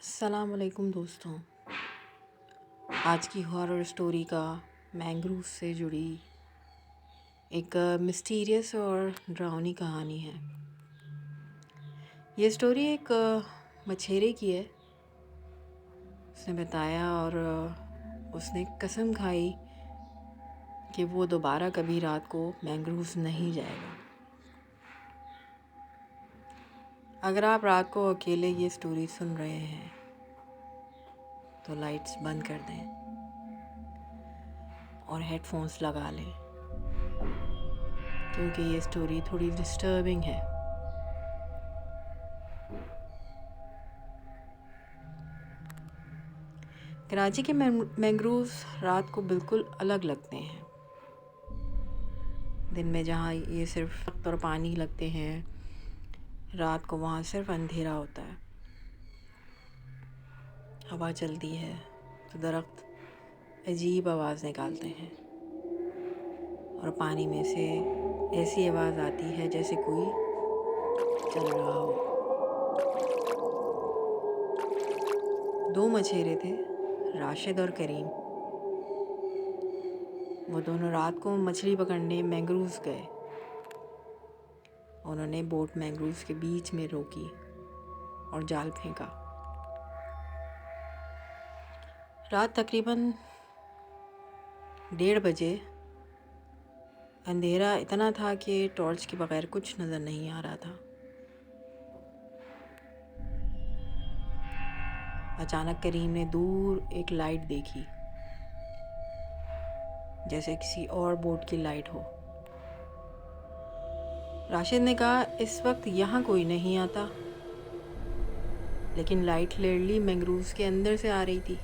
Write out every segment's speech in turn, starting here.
अस्सलाम वालेकुम दोस्तों। आज की हॉरर स्टोरी का मैंग्रोव से जुड़ी एक मिस्टीरियस और डरावनी कहानी है। ये स्टोरी एक मछेरे की है। उसने बताया और उसने कसम खाई कि वो दोबारा कभी रात को मैंग्रोव्स नहीं जाएगा। अगर आप रात को अकेले ये स्टोरी सुन रहे हैं तो लाइट्स बंद कर दें और हेडफोन्स लगा लें, क्योंकि ये स्टोरी थोड़ी डिस्टर्बिंग है। कराची के मैंग्रोव्स रात को बिल्कुल अलग लगते हैं। दिन में जहाँ ये सिर्फ दरख्त और पानी लगते हैं, रात को वहाँ सिर्फ अंधेरा होता है। हवा चलती है तो दरख्त अजीब आवाज़ निकालते हैं और पानी में से ऐसी आवाज़ आती है जैसे कोई चल रहा हो। दो मछेरे थे, राशिद और करीम। वो दोनों रात को मछली पकड़ने मैंग्रोव्स गए। उन्होंने बोट मैंग्रोव्स के बीच में रोकी और जाल फेंका। रात तकरीबन 1:30 बजे। अंधेरा इतना था कि टॉर्च के बगैर कुछ नज़र नहीं आ रहा था। अचानक करीम ने दूर एक लाइट देखी, जैसे किसी और बोट की लाइट हो। राशिद ने कहा, इस वक्त यहाँ कोई नहीं आता, लेकिन लाइट क्लियरली मैंग्रोव्स के अंदर से आ रही थी।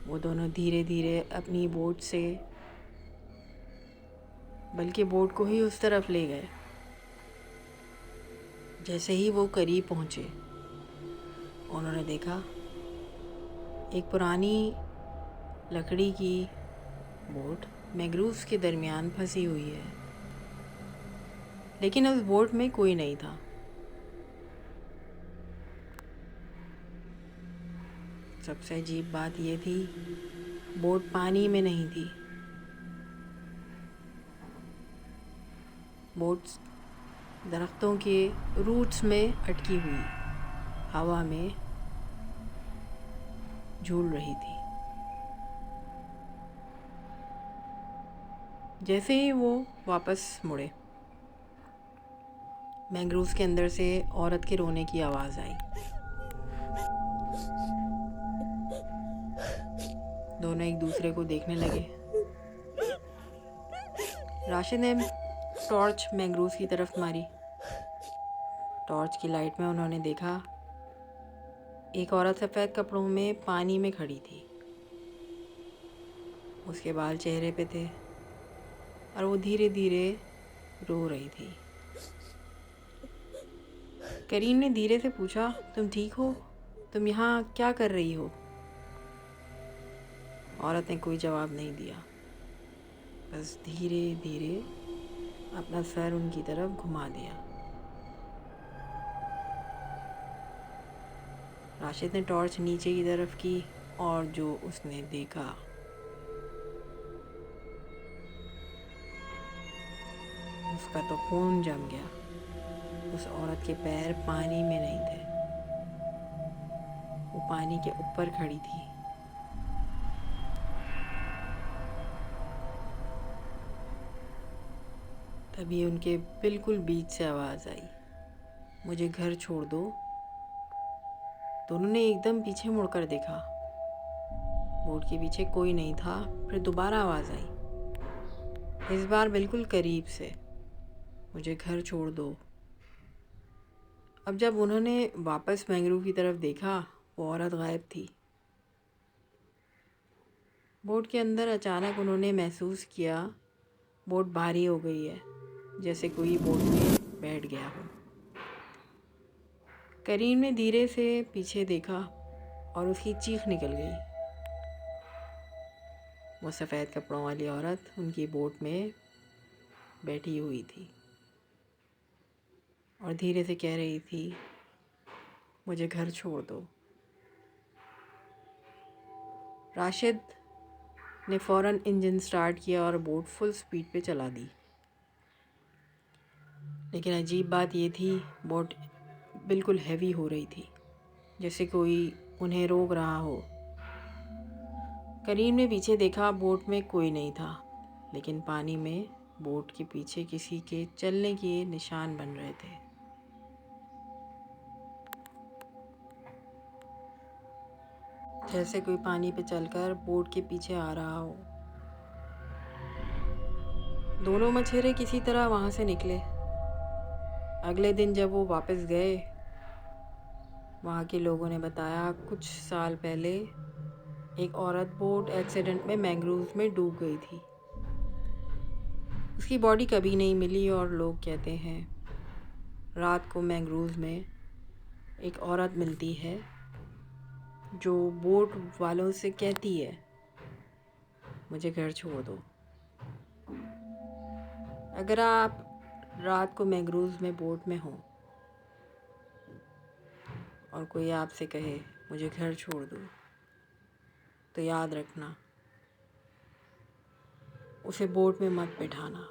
वो दोनों धीरे धीरे अपनी बोट से बल्कि बोट को ही उस तरफ ले गए। जैसे ही वो करीब पहुँचे, उन्होंने देखा एक पुरानी लकड़ी की बोट मैंग्रोव्स के दरमियान फंसी हुई है, लेकिन उस बोट में कोई नहीं था। सबसे अजीब बात यह थी, बोट पानी में नहीं थी। बोट दरख्तों के रूट्स में अटकी हुई हवा में झूल रही थी। जैसे ही वो वापस मुड़े, मैंग्रोव्स के अंदर से औरत के रोने की आवाज़ आई। दोनों एक दूसरे को देखने लगे। राशिद ने टॉर्च मैंग्रोव्स की तरफ मारी। टॉर्च की लाइट में उन्होंने देखा एक औरत सफ़ेद कपड़ों में पानी में खड़ी थी। उसके बाल चेहरे पे थे और वो धीरे धीरे रो रही थी। करीम ने धीरे से पूछा, तुम ठीक हो? तुम यहाँ क्या कर रही हो? औरत ने कोई जवाब नहीं दिया, बस धीरे धीरे अपना सर उनकी तरफ घुमा दिया। राशिद ने टॉर्च नीचे की तरफ की और जो उसने देखा, उसका तो खून जम गया। उस औरत के पैर पानी में नहीं थे, वो पानी के ऊपर खड़ी थी। तभी उनके बिल्कुल बीच से आवाज़ आई, मुझे घर छोड़ दो। दोनों ने एकदम पीछे मुड़कर देखा। बोट के पीछे कोई नहीं था। फिर दोबारा आवाज़ आई, इस बार बिल्कुल करीब से, मुझे घर छोड़ दो। अब जब उन्होंने वापस मैंग्रोव की तरफ देखा, वो औरत गायब थी। बोट के अंदर अचानक उन्होंने महसूस किया बोट भारी हो गई है, जैसे कोई बोट में बैठ गया हो। करीम ने धीरे से पीछे देखा और उसकी चीख निकल गई। वो सफ़ेद कपड़ों वाली औरत उनकी बोट में बैठी हुई थी और धीरे से कह रही थी, मुझे घर छोड़ दो। राशिद ने फ़ौरन इंजन स्टार्ट किया और बोट फुल स्पीड पे चला दी। लेकिन अजीब बात ये थी, बोट बिल्कुल हैवी हो रही थी, जैसे कोई उन्हें रोक रहा हो। करीम ने पीछे देखा, बोट में कोई नहीं था, लेकिन पानी में बोट के पीछे किसी के चलने के निशान बन रहे थे। जैसे कोई पानी पे चलकर बोट के पीछे आ रहा हो। दोनों मछेरे किसी तरह वहाँ से निकले। अगले दिन जब वो वापस गए, वहाँ के लोगों ने बताया कुछ साल पहले एक औरत बोट एक्सीडेंट में मैंग्रोव्स में डूब गई थी। उसकी बॉडी कभी नहीं मिली और लोग कहते हैं रात को मैंग्रोव्स में एक औरत मिलती है जो बोट वालों से कहती है, मुझे घर छोड़ दो। अगर आप रात को मैंग्रोव्स में बोट में हो और कोई आपसे कहे मुझे घर छोड़ दो, तो याद रखना, उसे बोट में मत बिठाना।